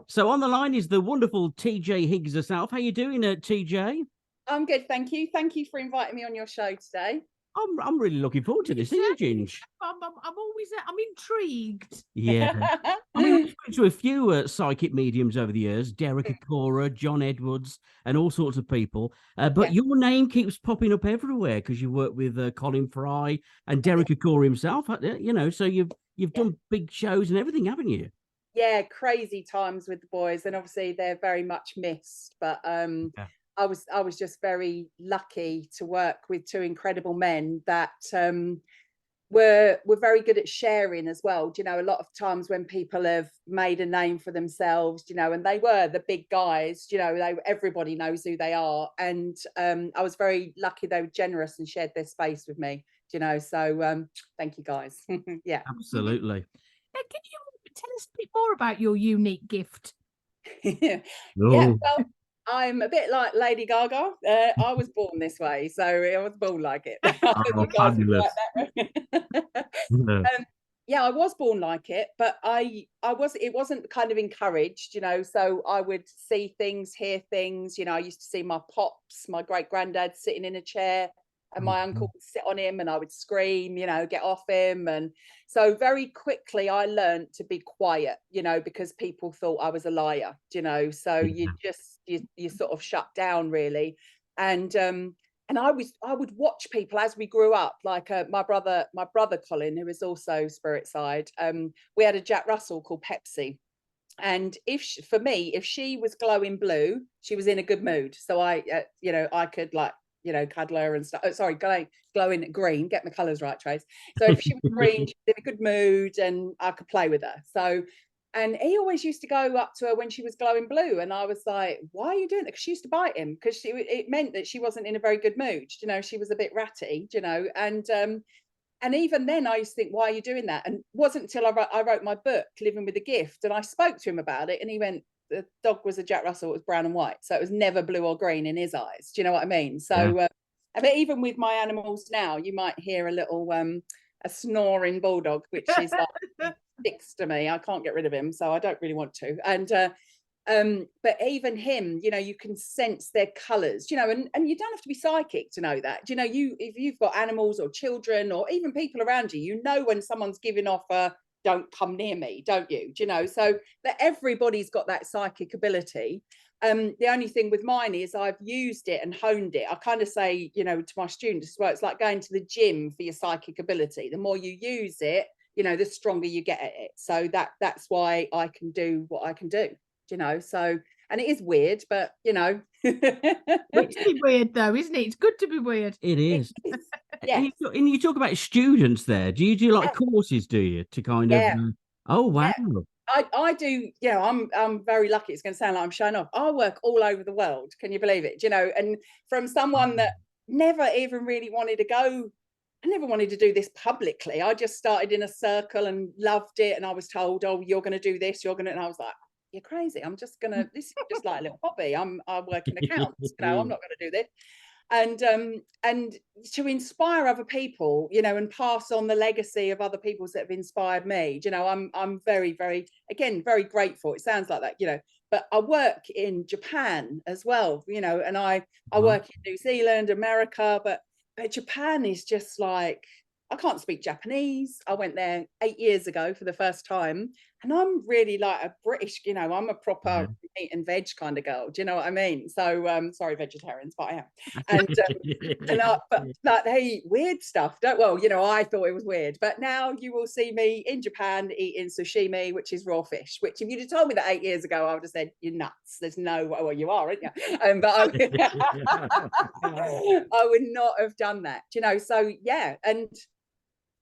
So on the line is the wonderful TJ Higgs herself. How you doing, TJ? I'm good, thank you. Thank you for inviting me on your show today. I'm really looking forward to this. Are you, Ginge? I'm always I'm intrigued. Yeah. I mean, I've spoken to a few psychic mediums over the years, Derek Acora, John Edwards, and all sorts of people. But Yeah. your name keeps popping up everywhere because you work with Colin Fry and Derek Acora himself. So you've done big shows and everything, haven't you? Yeah, crazy times with the boys, and obviously they're very much missed. But Yeah. I was just very lucky to work with two incredible men that were very good at sharing as well. Do you know, a lot of times when people have made a name for themselves, you know, and they were the big guys, you know, everybody knows who they are. And I was very lucky they were generous and shared their space with me, you know. So thank you guys. Yeah. Absolutely. Can you tell us a bit more about your unique gift? Yeah, Oh, well, I'm a bit like Lady Gaga. I was born this way, so I was born like it. oh, You guys would fabulous. like that. Yeah. Yeah, I was born like it, but it wasn't kind of encouraged, you know. So I would see things, hear things. You know, I used to see my pops, my great granddad sitting in a chair, and my uncle would sit on him, and I would scream, you know, get off him. And so very quickly I learned to be quiet, you know, because people thought I was a liar, you know. So you sort of shut down really. And I would watch people as we grew up, like my brother Colin, who is also spirit side. We had a Jack Russell called Pepsi, and for me, if she was glowing blue, she was in a good mood. So I could like, you know, cuddle her and stuff. Oh, sorry, glowing green. Get my colours right, Trace. So if she was green, she was in a good mood, and I could play with her. So, and he always used to go up to her when she was glowing blue, and I was like, "Why are you doing that?" Because she used to bite him because it meant that she wasn't in a very good mood. You know, she was a bit ratty. You know, and even then I used to think, why are you doing that? And it wasn't until I wrote my book, Living with a Gift, and I spoke to him about it, and he went, the dog was a Jack Russell, it was brown and white, so it was never blue or green in his eyes. Do you know what I mean? Yeah. So but even with my animals now, you might hear a little a snoring bulldog, which is like sticks to me. I can't get rid of him, so I don't really want to. And but even him, you know, you can sense their colors, you know, and you don't have to be psychic to know that. You know, if you've got animals or children or even people around you, you know when someone's giving off a don't come near me, don't you? Do you know? So that everybody's got that psychic ability. The only thing with mine is I've used it and honed it. I kind of say, you know, to my students, well, it's like going to the gym for your psychic ability. The more you use it, you know, the stronger you get at it. So that's why I can do what I can do, you know. So, and it is weird, but you know. It's weird though, isn't it? It's good to be weird. It is. Yeah. And you talk about students there. Do you do like Yeah. courses, do you, to kind of Yeah. oh wow. Yeah. I do, you know, I'm very lucky. It's going to sound like I'm showing off. I work all over the world. Can you believe it? You know, and from someone that never even really wanted to go, I never wanted to do this publicly. I just started in a circle and loved it. And I was told, oh, you're going to do this, you're going to, and I was like, you're crazy. I'm just going to, this is just like a little hobby. I work in accounts, you know, I'm not going to do this. And to inspire other people, you know, and pass on the legacy of other people that have inspired me, you know, I'm very, very, again, very grateful. It sounds like that, you know, but I work in Japan as well, you know, and I work in New Zealand, America, but Japan is just like, I can't speak Japanese. I went there 8 years ago for the first time, and I'm really like a British, you know, I'm a proper meat and veg kind of girl. Do you know what I mean? So sorry, vegetarians, but I am. But like, hey, weird stuff. Well, you know, I thought it was weird, but now you will see me in Japan eating sashimi, which is raw fish. Which, if you'd have told me that 8 years ago, I would have said you're nuts. There's no, well, you are, aren't you? But I would not have done that. You know, so yeah, and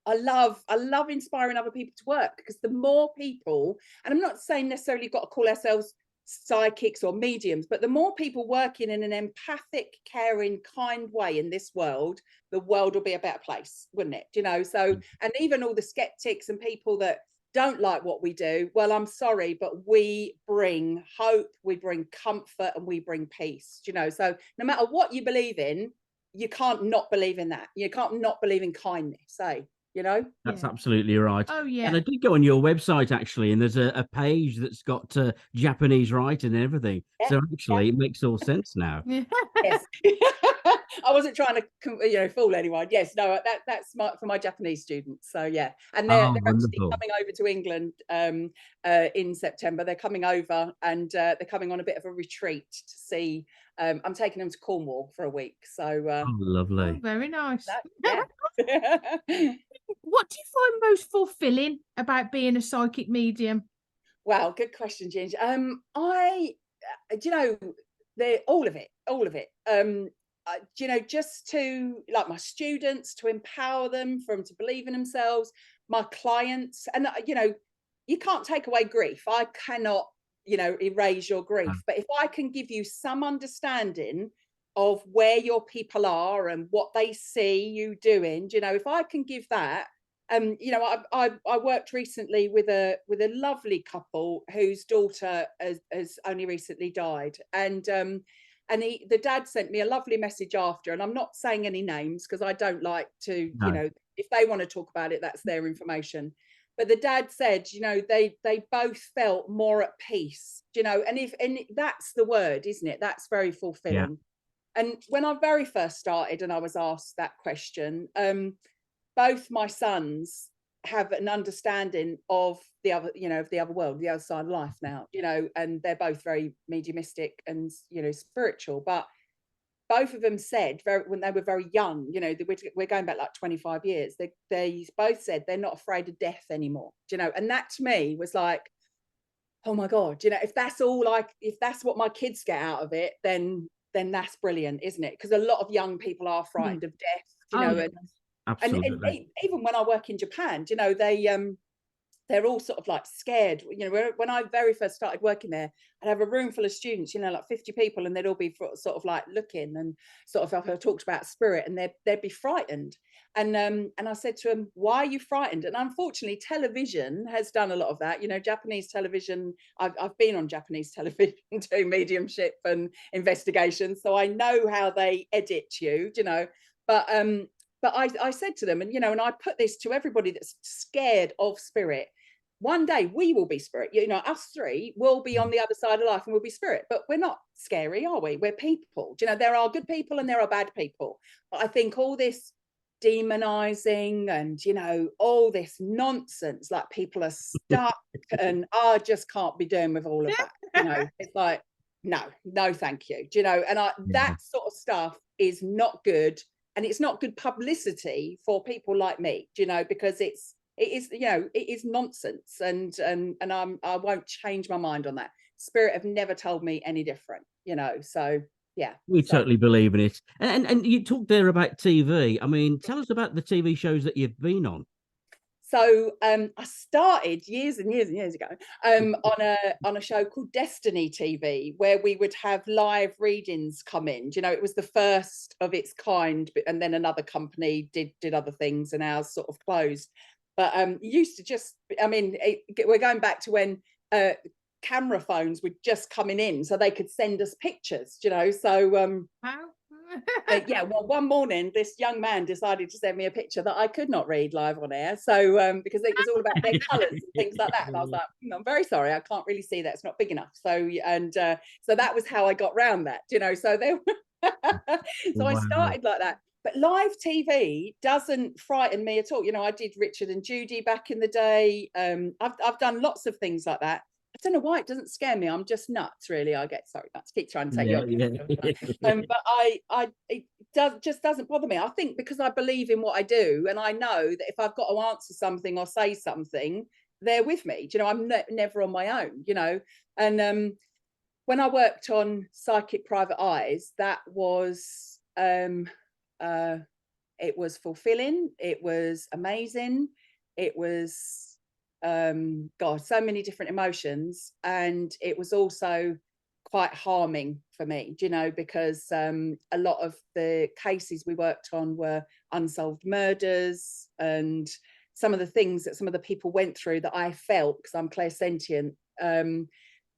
I love inspiring other people to work, because the more people, and I'm not saying necessarily got to call ourselves psychics or mediums, but the more people working in an empathic, caring, kind way in this world, the world will be a better place, wouldn't it? You know, so, and even all the skeptics and people that don't like what we do, well, I'm sorry, but we bring hope, we bring comfort, and we bring peace, you know. So no matter what you believe in, you can't not believe in that. You can't not believe in kindness, eh? you know. That's Yeah. absolutely right. Oh And yeah. I did go on your website actually, and there's a page that's got Japanese writing and everything. Yeah, So yeah. actually, it makes all sense now. Yes. I wasn't trying to fool anyone. Yes, no, that's for my Japanese students. So yeah, and they're Oh, actually wonderful. coming over to England in September. They're coming over, and they're coming on a bit of a retreat to see. I'm taking them to Cornwall for a week. So Oh, Oh, lovely. very nice. yeah. What do you find most fulfilling about being a psychic medium? Wow, good question, Ginger. Do you know, they're all of it, all of it. Just to like my students, to empower them, for them to believe in themselves, my clients, and you can't take away grief. I cannot, erase your grief. But if I can give you some understanding of where your people are and what they see you doing, if I can give that. I worked recently with a lovely couple whose daughter has only recently died, and the dad sent me a lovely message after, and I'm not saying any names because I don't like to, No. if they want to talk about it, that's their information. But the dad said, they both felt more at peace, and that's the word, isn't it? That's very Yeah. fulfilling. And when I very first started and I was asked that question, both my sons have an understanding of the other, of the other world, the other side of life now, and they're both very mediumistic and, spiritual. But both of them said when they were very young, we're going back like 25 years, they both said they're not afraid of death anymore, and that to me was like, oh my God, if that's if that's what my kids get out of it, then that's brilliant, isn't it? Because a lot of young people are frightened of death, Oh yeah. and Absolutely. even when I work in Japan, they're all sort of like scared. When I very first started working there, I'd have a room full of students, like 50 people, and they'd all be sort of like looking and sort of, I talked about spirit, and they'd be frightened. And I said to them, why are you frightened? And unfortunately, television has done a lot of that. Japanese television. I've been on Japanese television doing mediumship and investigation, so I know how they edit you. But I said to them, and I put this to everybody that's scared of spirit. One day we will be spirit. Us three will be on the other side of life and we'll be spirit. But we're not scary, are we? We're people. There are good people and there are bad people. But I think all this demonizing and all this nonsense, like people are stuck, and I just can't be doing with all of that. It's like, no, thank you. And that sort of stuff is not good. And it's not good publicity for people like me, because it is nonsense, and I won't change my mind on that. Spirit have never told me any different, so yeah. We So totally believe in it. And you talked there about TV. I mean, tell us about the TV shows that you've been on. I started years and years and years ago on a show called Destiny TV, where we would have live readings come in. It was the first of its kind, and then another company did other things, and ours sort of closed. But used to just, we're going back to when camera phones were just coming in, so they could send us pictures. So How? yeah, well, one morning this young man decided to send me a picture that I could not read live on air, so because it was all about their colors and things like that, and I was like, I'm very sorry, I can't really see that, it's not big enough. So that was how I got round that, so there so I Wow. started like that. But live TV doesn't frighten me at all. I did Richard and Judy back in the day. I've done lots of things like that. I don't know why it doesn't scare me. I'm just nuts, really. I get sorry, nuts. Keep trying to take you Yeah. but it just doesn't bother me. I think because I believe in what I do, and I know that if I've got to answer something or say something, they're with me. I'm never on my own. And when I worked on Psychic Private Eyes, that was it was fulfilling. It was amazing. It was God, so many different emotions, and it was also quite harming for me, because a lot of the cases we worked on were unsolved murders, and some of the things that some of the people went through that I felt, because I'm clairsentient,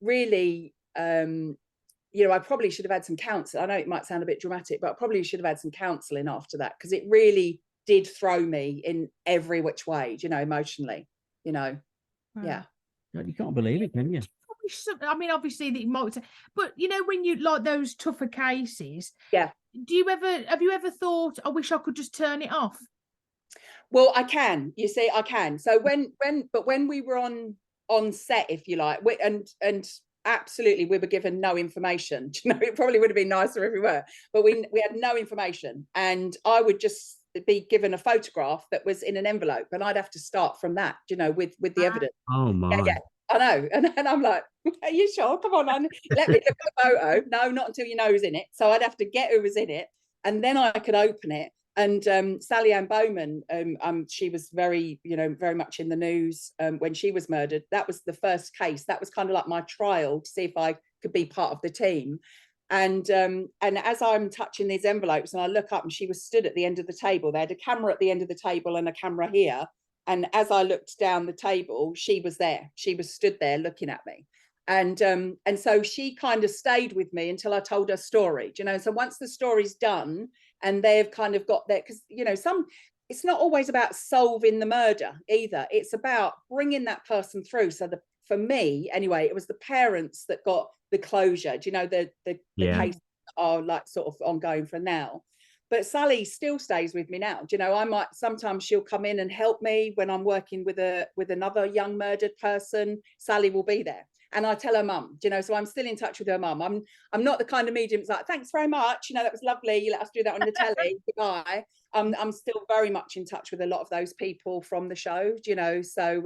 really, I probably should have had some counselling. I know it might sound a bit dramatic, but I probably should have had some counselling after that, because it really did throw me in every which way, you know, emotionally, you know. Wow. Yeah. You can't believe it, can you? I mean, obviously that you might say, but you know, when you like those tougher cases, Yeah. have you ever thought, I wish I could just turn it off? Well, I can, you see, I can. So when we were on set, if you like, and absolutely we were given no information. You know, it probably would have been nicer if we were, but we had no information, and I would just be given a photograph that was in an envelope, and I'd have to start from that, you know, with the evidence. Oh my. Yeah, I know. And I'm like, are you sure? Come on, let me look at the photo. No, not until you know who's in it. So I'd have to get who was in it, and then I could open it. And Sally Ann Bowman, she was very, you know, very much in the news when she was murdered. That was the first case. That was kind of like my trial to see if I could be part of the team. And as I'm touching these envelopes, and I look up, and she was stood at the end of the table. They had a camera at the end of the table and a camera here. And as I looked down the table, she was there. She was stood there looking at me. And so she kind of stayed with me until I told her story, you know. So once the story's done and they've kind of got there, because, you know, it's not always about solving the murder either. It's about bringing that person through. So for me, anyway, it was the parents that got the closure. Do you know, the cases are like sort of ongoing for now. But Sally still stays with me now. Do you know, sometimes she'll come in and help me when I'm working with another young murdered person. Sally will be there. And I tell her mum, you know, so I'm still in touch with her mum. I'm not the kind of medium that's like, thanks very mumuch, you know, that was lovely, you let us do that on the telly, goodbye. I'm still very much in touch with a lot of those people from the show, you know, so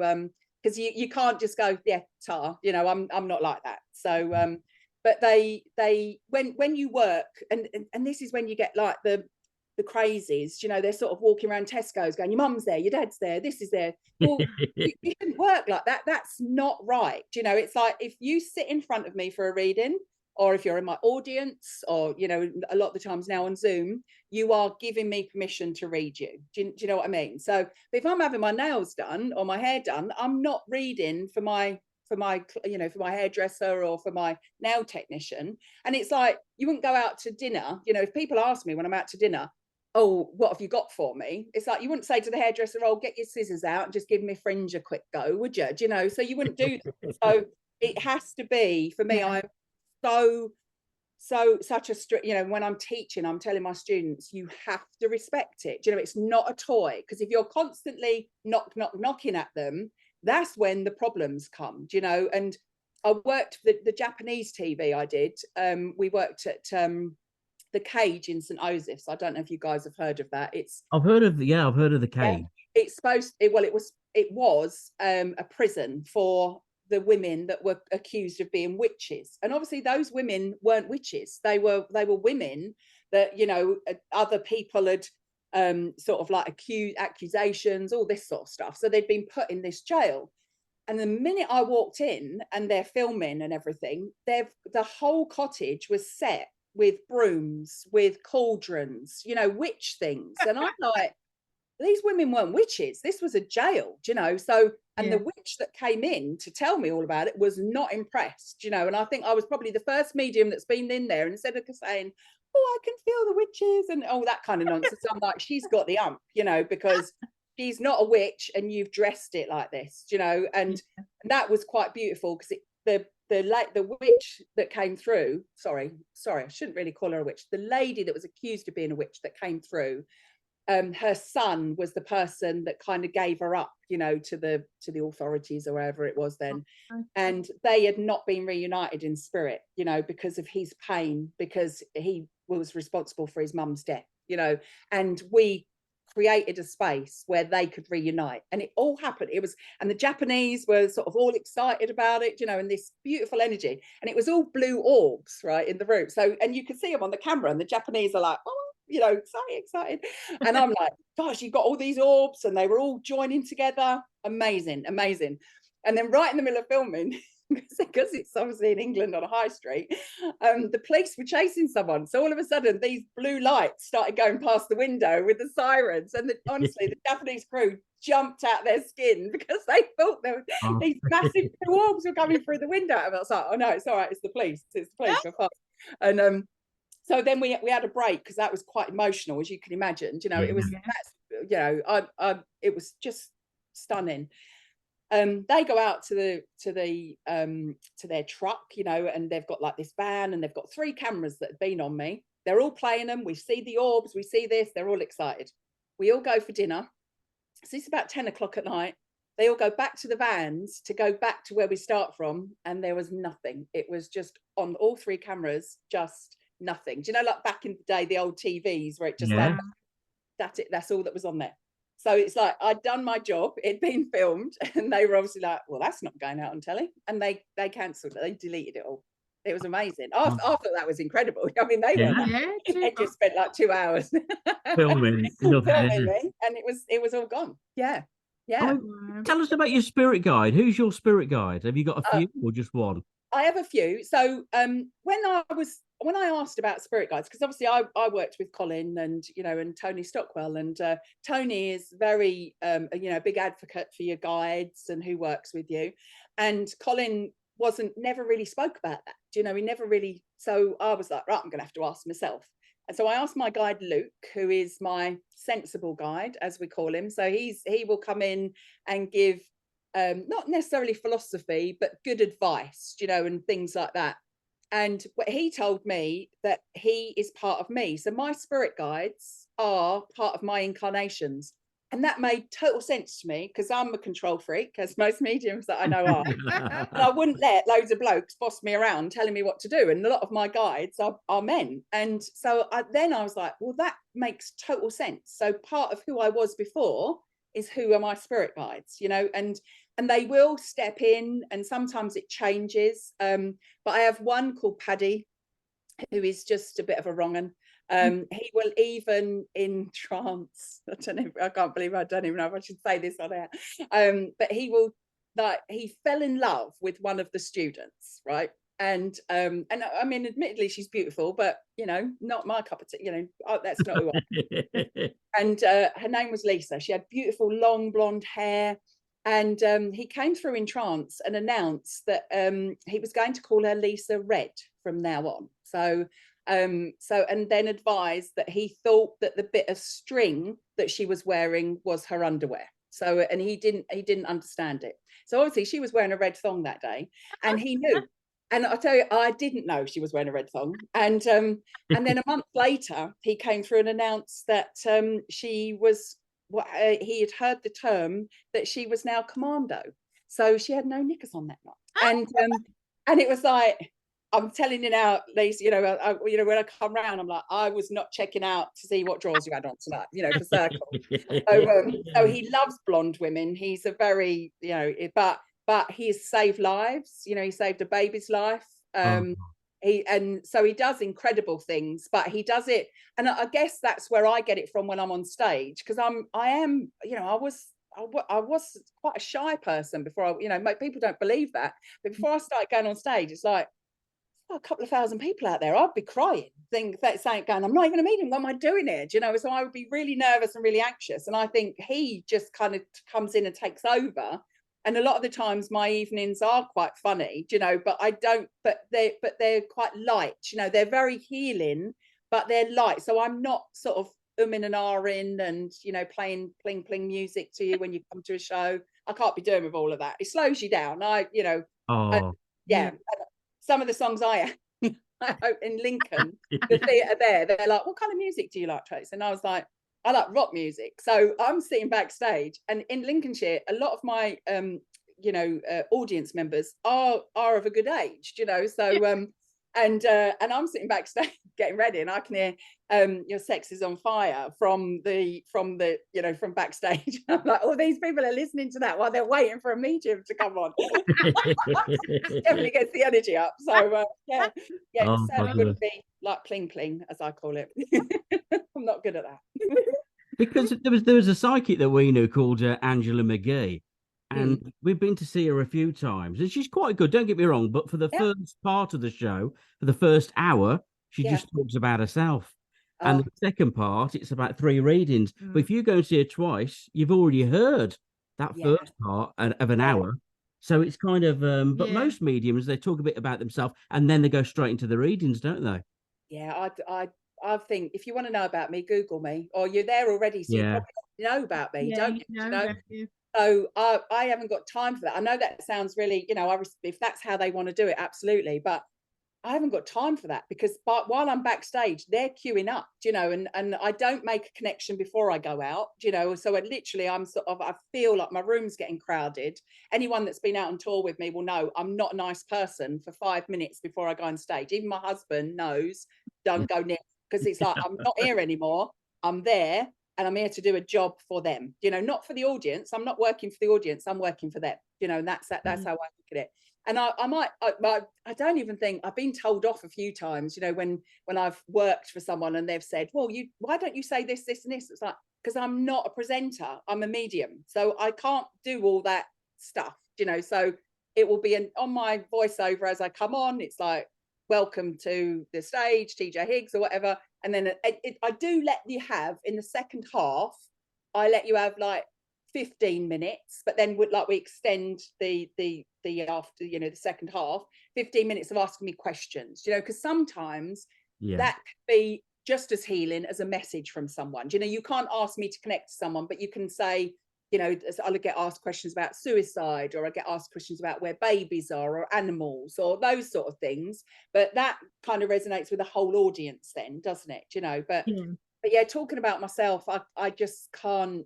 because you can't just go, yeah, tar, you know, I'm not like that. So but they when you work, and this is when you get like the crazies, you know, they're sort of walking around Tesco's going, your mum's there, your dad's there, this is there. Well, you shouldn't work like that. That's not right. You know, it's like if you sit in front of me for a reading, or if you're in my audience, or, you know, a lot of the times now on Zoom, you are giving me permission to read you. Do you know what I mean? So if I'm having my nails done or my hair done, I'm not reading for my you know, for my hairdresser or for my nail technician. And it's like, you wouldn't go out to dinner, you know, if people ask me when I'm out to dinner, oh, what have you got for me? It's like, you wouldn't say to the hairdresser, oh, get your scissors out and just give me fringe a quick go, would you? Do you know? So you wouldn't do that. So it has to be, for me, I'm such a strict, you know, when I'm teaching, I'm telling my students, you have to respect it. Do you know, it's not a toy, because if you're constantly knocking at them, that's when the problems come, do you know? And I worked the Japanese TV I did. We worked at the Cage in St. Joseph's. I don't know if you guys have heard of that. I've heard of the Cage. Yeah, it's it was a prison for the women that were accused of being witches. And obviously those women weren't witches. They were women that, you know, other people had sort of like accusations, all this sort of stuff. So they'd been put in this jail. And the minute I walked in and they're filming and everything, the whole cottage was set with brooms, with cauldrons, you know, witch things. And I'm like, these women weren't witches. This was a jail, you know. So, and the witch that came in to tell me all about it was not impressed, you know. And I think I was probably the first medium that's been in there, and instead of saying, oh, I can feel the witches and all that kind of nonsense, I'm like, she's got the ump, you know, because she's not a witch and you've dressed it like this, you know. And that was quite beautiful, because the witch that came through, sorry, I shouldn't really call her a witch. The lady that was accused of being a witch that came through, her son was the person that kind of gave her up, you know, to the authorities or wherever it was then. And they had not been reunited in spirit, you know, because of his pain, because he was responsible for his mum's death, you know. And we created a space where they could reunite, and it all happened. And the Japanese were sort of all excited about it, you know, and this beautiful energy, and it was all blue orbs right in the room. So, and you could see them on the camera, and the Japanese are like, oh, you know, so excited. And I'm like, gosh, you've got all these orbs, and they were all joining together. Amazing. And then right in the middle of filming, because it's obviously in England on a high street, the police were chasing someone. So all of a sudden, these blue lights started going past the window with the sirens. And honestly, the Japanese crew jumped out their skin because they thought there were these massive blue orbs were coming through the window. And I was like, oh no, it's all right, it's the police. And so then we had a break, because that was quite emotional, as you can imagine. You know, it was it was just stunning. They go out to their truck, and they've got like this van, and they've got 3 cameras that have been on me. They're all playing them. We see the orbs, we see this. They're all excited. We all go for dinner. So it's about 10 o'clock at night. They all go back to the vans to go back to where we start from, and there was nothing. It was just on all 3 cameras, just nothing. Do you know, like back in the day, the old TVs where it just like that's all that was on there. So it's like I'd done my job, it'd been filmed, and they were obviously like, well, that's not going out on telly. And they cancelled it, they deleted it all. It was amazing. I thought that was incredible. I mean, they just spent like 2 hours filming me, and it was all gone. Yeah. Tell us about your spirit guide. Who's your spirit guide? Have you got a few or just one? I have a few. So when I asked about spirit guides, because obviously I worked with Colin and and Tony Stockwell, and Tony is very a big advocate for your guides and who works with you, and Colin never really spoke about that. He never really. So I was like, right, I'm gonna have to ask myself. And so I asked my guide Luke, who is my sensible guide, as we call him. So he will come in and give not necessarily philosophy, but good advice, and things like that. And he told me that he is part of me. So my spirit guides are part of my incarnations. And that made total sense to me, because I'm a control freak, as most mediums that I know are. And I wouldn't let loads of blokes boss me around telling me what to do. And a lot of my guides are men. And so I was like, well, that makes total sense. So part of who I was before is who are my spirit guides, and they will step in, and sometimes it changes. But I have one called Paddy, who is just a bit of a wrong un. He will even in trance. I don't even know if I should say this on air. But he will, he fell in love with one of the students, right? And I mean, admittedly, she's beautiful, but not my cup of tea. That's not who I am. And her name was Lisa. She had beautiful long blonde hair. And he came through in trance and announced that he was going to call her Lisa Red from now on. So and then advised that he thought that the bit of string that she was wearing was her underwear. So, and he didn't understand it. So obviously she was wearing a red thong that day, and he knew. And I tell you, I didn't know she was wearing a red thong. And then a month later, he came through and announced that she was. He had heard the term that she was now commando, so she had no knickers on that night. And it was like, I'm telling you now, Lisa, when I come round, I'm like, I was not checking out to see what drawers you had on tonight, for circle. So he loves blonde women. He's a very, but he's saved lives. He saved a baby's life. So he does incredible things, but he does it, and I guess that's where I get it from when I'm on stage, because I was quite a shy person before people don't believe that, but before I started going on stage, it's like a couple of thousand people out there, I'd be crying, saying, I'm not even a medium, what am I doing here? So I would be really nervous and really anxious, and I think he just kind of comes in and takes over. And a lot of the times my evenings are quite funny, but they're quite light, they're very healing, but they're light. So I'm not sort of umming and ahhing and, playing pling pling music to you when you come to a show. I can't be doing with all of that. It slows you down. Some of the songs I in Lincoln, the theatre there, they're like, what kind of music do you like, Trace? And I was like, I like rock music. So I'm sitting backstage, and in Lincolnshire, a lot of my audience members are of a good age, so and I'm sitting backstage getting ready, and I can hear Your Sex Is on Fire from backstage. I'm like, oh, these people are listening to that while they're waiting for a medium to come on. Definitely gets the energy up. So certainly wouldn't be like pling pling, as I call it. I'm not good at that. Because there was a psychic that we knew called Angela McGee, and we've been to see her a few times, and she's quite good, don't get me wrong, but for the first part of the show, for the first hour, she just talks about herself. And the second part, it's about 3 readings. But if you go and see her twice, you've already heard that first part of an hour. So it's kind of but most mediums, they talk a bit about themselves and then they go straight into the readings, don't they? Yeah, I think if you want to know about me, Google me, or you're there already, so you're probably know about me, don't you? know, You know? don't you? So I haven't got time for that. I know that sounds really, you know, if that's how they want to do it, absolutely. But I haven't got time for that, because while I'm backstage, they're queuing up, you know, and I don't make a connection before I go out, you know. So I'm sort of, I feel like my room's getting crowded. Anyone that's been out on tour with me will know I'm not a nice person for 5 minutes before I go on stage. Even my husband knows, don't go near, because it's like, I'm not here anymore. I'm there, and I'm here to do a job for them, you know, not for the audience. I'm not working for the audience. I'm working for them, you know, and that's how I look at it. And I don't even think, I've been told off a few times, you know, when I've worked for someone and they've said, well, why don't you say this, this, and this? It's like, because I'm not a presenter, I'm a medium. So I can't do all that stuff, you know. So it will be on my voiceover as I come on. It's like, welcome to the stage, TJ Higgs or whatever. And then I do let you have, in the second half, I let you have like 15 minutes, but then we extend the after, you know, the second half, 15 minutes of asking me questions, you know, because sometimes that can be just as healing as a message from someone. You know, you can't ask me to connect to someone, but you can say, you know, I'll get asked questions about suicide, or I get asked questions about where babies are, or animals, or those sort of things. But that kind of resonates with the whole audience then, doesn't it? You know, but yeah, talking about myself, I just can't.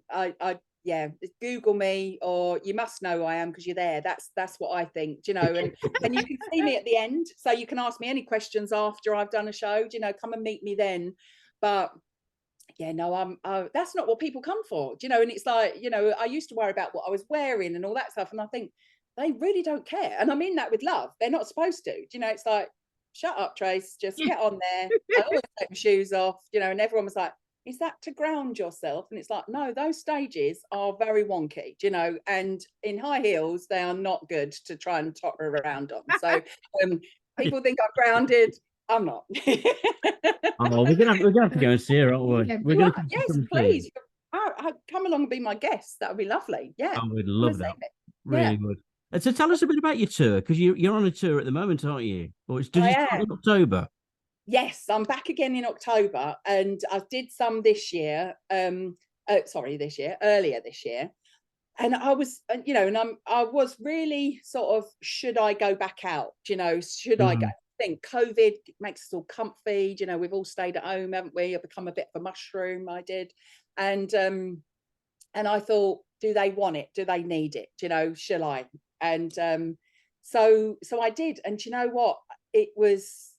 Yeah, Google me, or you must know I am because you're there. That's what I think, you know. And you can see me at the end, so you can ask me any questions after I've done a show, you know, come and meet me then. But yeah, no, that's not what people come for, you know. And it's like, you know, I used to worry about what I was wearing and all that stuff, and I think they really don't care. And I mean that with love. They're not supposed to, you know. It's like, shut up, Trace, just get on there. I always take my shoes off, you know. And everyone was like, is that to ground yourself? And it's like, no, those stages are very wonky, you know, and in high heels they are not good to try and totter around on. So people think I'm grounded. I'm not. Oh, we're gonna have to go and see her, aren't we? We're gonna yes, please. Come along and be my guest. That would be lovely. Yeah, I would love that. Really yeah. would. And so tell us a bit about your tour, because you're on a tour at the moment, aren't you? Or does I it start am. in October? Yes, I'm back again in October, and I did some this year. Earlier this year. And I was, you know, and I was really sort of, should I go back out? You know, should I go? I think COVID makes us all comfy. You know, we've all stayed at home, haven't we? I've become a bit of a mushroom. I did, and I thought, do they want it? Do they need it? You know, shall I? And so I did. And you know what? It was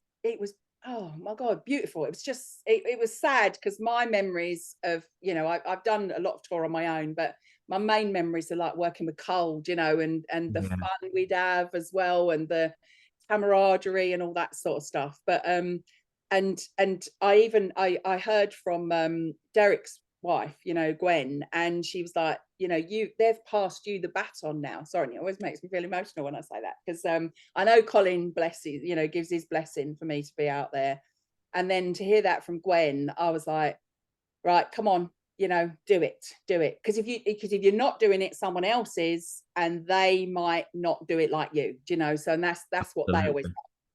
oh my God, beautiful. It was just, it was sad, because my memories of, you know, I've done a lot of tour on my own, but my main memories are like working with Cold, you know, and the fun we'd have as well, and the camaraderie and all that sort of stuff. But and I heard from Derek's wife, you know, Gwen, and she was like, you know, they've passed you the baton now. Sorry, it always makes me feel emotional when I say that, because I know Colin blesses, you know, gives his blessing for me to be out there. And then to hear that from Gwen, I was like, right, come on, you know, do it. Because if you're not doing it, someone else is, and they might not do it like you, you know. So, and that's what they always.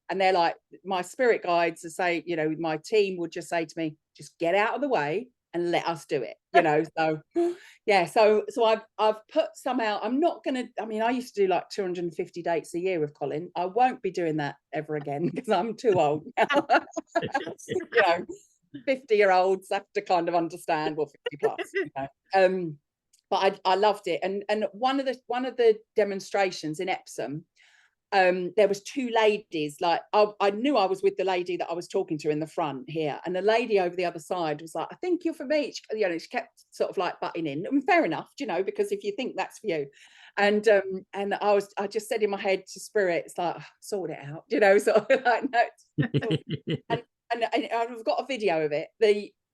And they're like, my spirit guides to say, you know, my team would just say to me, just get out of the way and let us do it, you know. So yeah, so I've put some out. I'm not gonna, I mean, I used to do like 250 dates a year with Colin. I won't be doing that ever again, because I'm too old now. You know, 50-year-olds have to kind of understand, well, 50 plus, you know. But I loved it. And one of the demonstrations in Epsom, there was two ladies, like I knew I was with the lady that I was talking to in the front here, and the lady over the other side was like, I think you're for me. You know, she kept sort of like butting in, and fair enough, you know, because if you think that's for you. And I just said in my head to Spirit, it's like, sort it out, you know, sort of like, no. And I've got a video of it.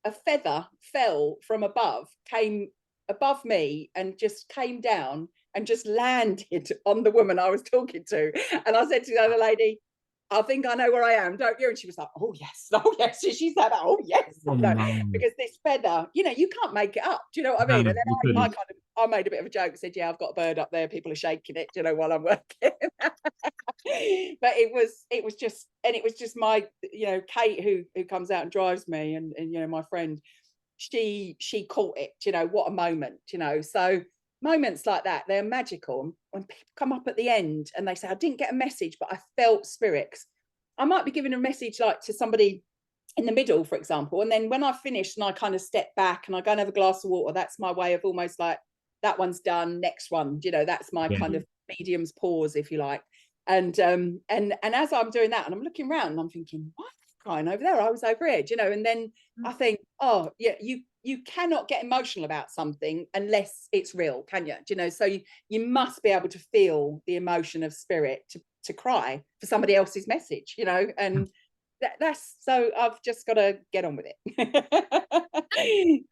A feather fell from above, came above me, and just came down and just landed on the woman I was talking to. And I said to the other lady, I think I know where I am, don't you? And she was like, oh yes, oh yes. She said, oh yes. Because this feather, you know, you can't make it up. Do you know what I mean? And then I made a bit of a joke, said, yeah, I've got a bird up there, people are shaking it, you know, while I'm working. But it was just my, you know, Kate, who comes out and drives me, and you know, my friend, she caught it, you know, what a moment, you know. So moments like that, they're magical. When people come up at the end and they say, I didn't get a message, but I felt spirits. I might be giving a message like to somebody in the middle, for example, and then when I finish and I kind of step back and I go and have a glass of water, that's my way of almost like, that one's done, next one, you know, that's my kind of medium's pause, if you like. And as I'm doing that and I'm looking around and I'm thinking, why are they crying over there? I was over here, you know. And then I think, oh yeah, you cannot get emotional about something unless it's real, can you? Do you know? So you must be able to feel the emotion of spirit to cry for somebody else's message, you know. And that's so I've just got to get on with it.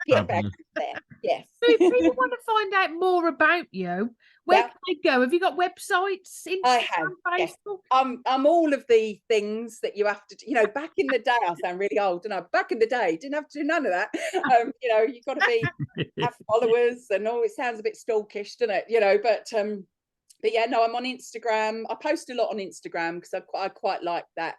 Get back there. Yes. So if people want to find out more about you, where can they go? Have you got websites, Instagram, I have, Facebook? Yes. I'm all of the things that you have to, you know, back in the day, I sound really old, and back in the day, didn't have to do none of that. You know, you've got to have followers, and it sounds a bit stalkish, doesn't it? You know, but yeah, no, I'm on Instagram. I post a lot on Instagram because I quite like that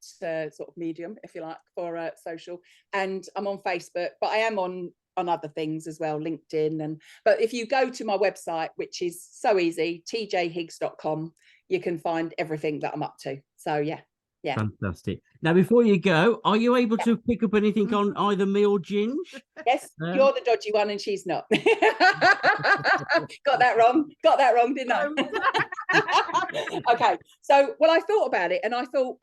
sort of medium, if you like, for social. And I'm on Facebook, but I am on other things as well, LinkedIn. But if you go to my website, which is so easy, tjhiggs.com, you can find everything that I'm up to. So yeah. Fantastic. Now, before you go, are you able to pick up anything on either me or Ginge? Yes, you're the dodgy one and she's not. Got that wrong, didn't I? Okay, so well, I thought about it and I thought,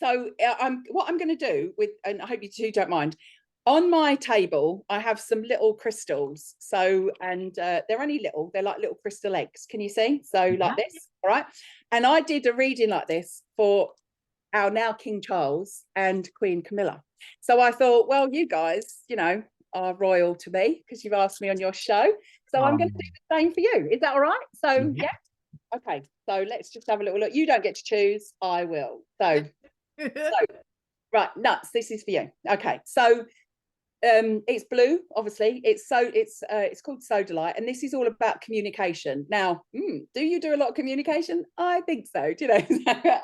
what I'm going to do with, and I hope you two don't mind, on my table I have some little crystals. So they're only little, they're like little crystal eggs. Can you see? So like this, all right? And I did a reading like this for our now King Charles and Queen Camilla. So I thought, well, you guys, you know, are royal to me because you've asked me on your show. So I'm going to do the same for you. Is that all right? So yeah. Okay. So let's just have a little look. You don't get to choose. I will. So right, nuts. This is for you. Okay. So it's blue, obviously. It's called Sodalite, and this is all about communication. Now, do you do a lot of communication? I think so. Do you know?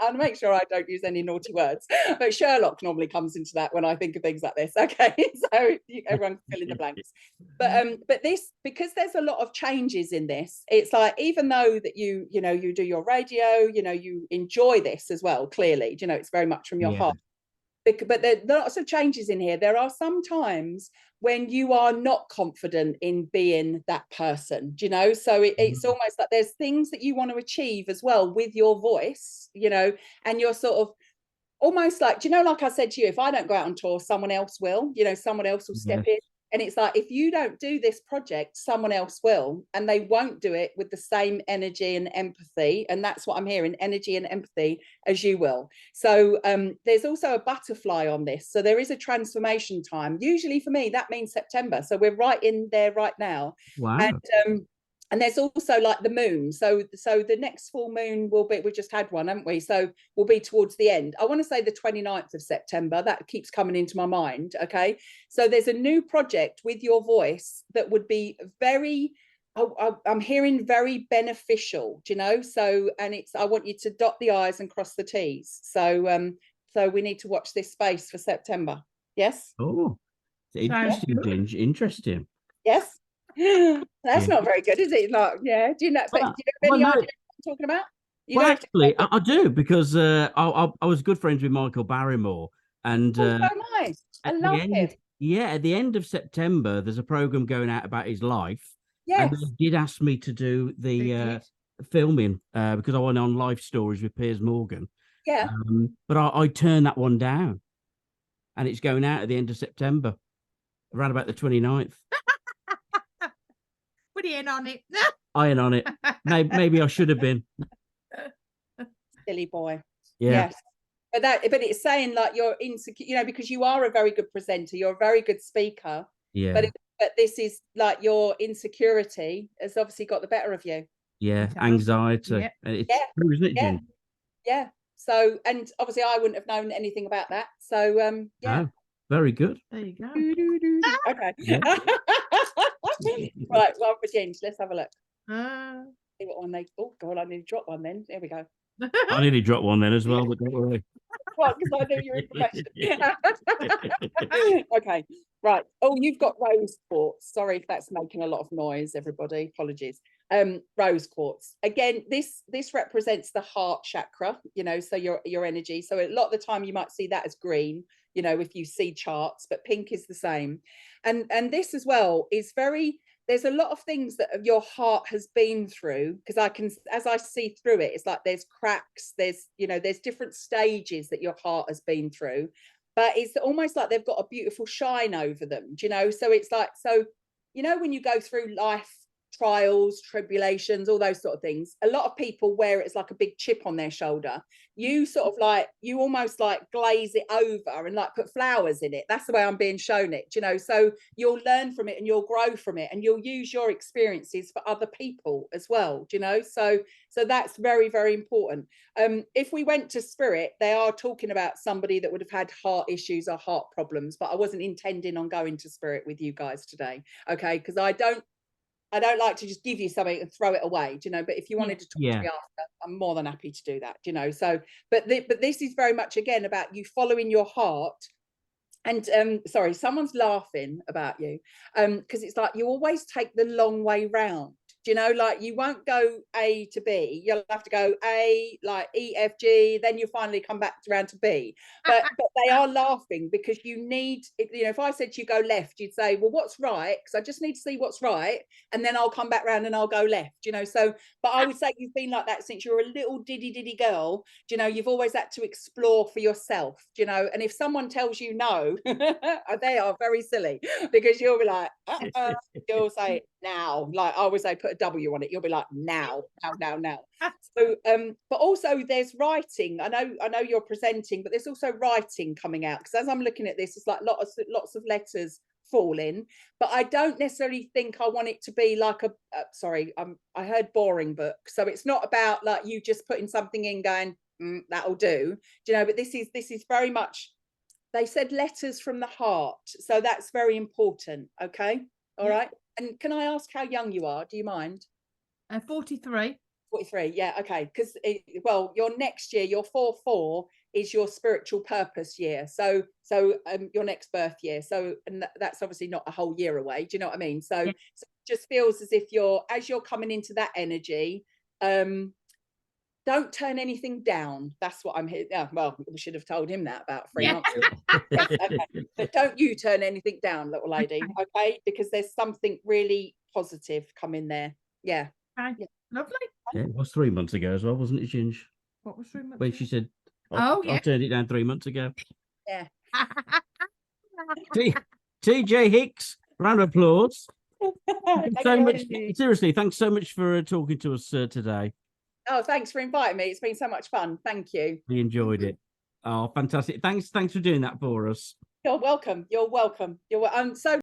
I'll make sure I don't use any naughty words. But Sherlock normally comes into that when I think of things like this. Okay, so everyone can fill in the blanks. But this, because there's a lot of changes in this, it's like, even though that you do your radio, you know, you enjoy this as well. Clearly, you know, it's very much from your heart. But there are lots of changes in here. There are some times when you are not confident in being that person, you know, so it's almost like there's things that you want to achieve as well with your voice, you know, and you're sort of almost like, do you know, like I said to you, if I don't go out on tour, someone else will, you know, someone else will step in. And it's like, if you don't do this project, someone else will, and they won't do it with the same energy and empathy. And that's what I'm hearing, energy and empathy, as you will. So there's also a butterfly on this. So there is a transformation time. Usually for me, that means September. So we're right in there right now. Wow. And there's also like the moon. So the next full moon will be, we just had one, haven't we? So we'll be towards the end. I want to say the 29th of September. That keeps coming into my mind. Okay. So there's a new project with your voice that would be very, I'm hearing very beneficial, do you know? So, and I want you to dot the I's and cross the T's. So, so we need to watch this space for September. Yes. Oh, interesting, Ginge. Interesting. Yes. That's not very good, is it? Like, yeah. Do you know? But do you have any idea what I'm talking about? Actually, I do, because I was good friends with Michael Barrymore, and so nice. I love him. Yeah, at the end of September, there's a program going out about his life. Yes. And they did ask me to do the filming because I went on Life Stories with Piers Morgan. Yeah. But I turned that one down, and it's going out at the end of September, around about the 29th. Put in on it. I ain't on it. Maybe I should have been. Silly boy. Yeah. Yes. But it's saying like you're insecure, you know, because you are a very good presenter, you're a very good speaker. Yeah. But this is like your insecurity has obviously got the better of you. Yeah, anxiety. It's true, isn't it, Jen? Yeah. So, and obviously I wouldn't have known anything about that. So yeah. Oh, very good. There you go. Okay. Right, one for Ginge. Let's have a look. See what one they. Oh God, I nearly dropped one then. There we go. I nearly dropped one then as well, but don't worry. Well, because I knew you were professional. Okay, right. Oh, you've got rose quartz. Sorry if that's making a lot of noise, everybody. Apologies. Rose quartz. Again, this represents the heart chakra, you know, so your energy. So a lot of the time you might see that as green, you know, if you see charts, but pink is the same. And this as well is very, there's a lot of things that your heart has been through, because I can, as I see through it, it's like there's cracks, there's, you know, there's different stages that your heart has been through, but it's almost like they've got a beautiful shine over them, do you know? So it's like, so, you know, when you go through life trials, tribulations, all those sort of things, a lot of people wear it as like a big chip on their shoulder. You sort of like, you almost like glaze it over and like put flowers in it. That's the way I'm being shown it, you know? So you'll learn from it and you'll grow from it, and you'll use your experiences for other people as well, you know? So that's very, very important. If we went to spirit, they are talking about somebody that would have had heart issues or heart problems, but I wasn't intending on going to spirit with you guys today, okay? Because I don't like to just give you something and throw it away, do you know? But if you wanted to talk to me after, I'm more than happy to do that, do you know? So, but this is very much again about you following your heart. And sorry, someone's laughing about you, because it's like you always take the long way round. Do you know, like you won't go A to B, you'll have to go A, like E, F, G, then you finally come back around to B. But they are laughing because you need, you know, if I said to you go left, you'd say, well, what's right? Because I just need to see what's right, and then I'll come back round and I'll go left, you know. So, but I would say you've been like that since you were a little diddy girl, do you know, you've always had to explore for yourself, do you know. And if someone tells you no, they are very silly, because you'll be like, you'll say now, like I always say, put a W on it, you'll be like now. So but also there's writing. I know you're presenting, but there's also writing coming out, because as I'm looking at this, it's like lots of letters falling, but I don't necessarily think I want it to be like a sorry, I heard boring book, so it's not about like you just putting something in going that'll do you know. But this is very much, they said letters from the heart, so that's very important. Okay, all right. And can I ask how young you are? Do you mind? 43. 43, yeah, okay. Because well, your next year, your 4/4 is your spiritual purpose year. So your next birth year. So, and that's obviously not a whole year away. Do you know what I mean? So, so it just feels as if as you're coming into that energy, don't turn anything down. That's what I'm here. Yeah, well, we should have told him that about 3 months ago. Okay. But don't you turn anything down, little lady, okay? Because there's something really positive coming there. Yeah. Okay. Lovely. Yeah, it was 3 months ago as well, wasn't it, Ginge? What was 3 months? When she said, I turned it down 3 months ago. Yeah. TJ Higgs, round of applause. So much, you. seriously, thanks so much for talking to us today. Oh, thanks for inviting me. It's been so much fun. Thank you. We enjoyed it. Oh, fantastic. Thanks for doing that for us. You're welcome. You're welcome. I'm so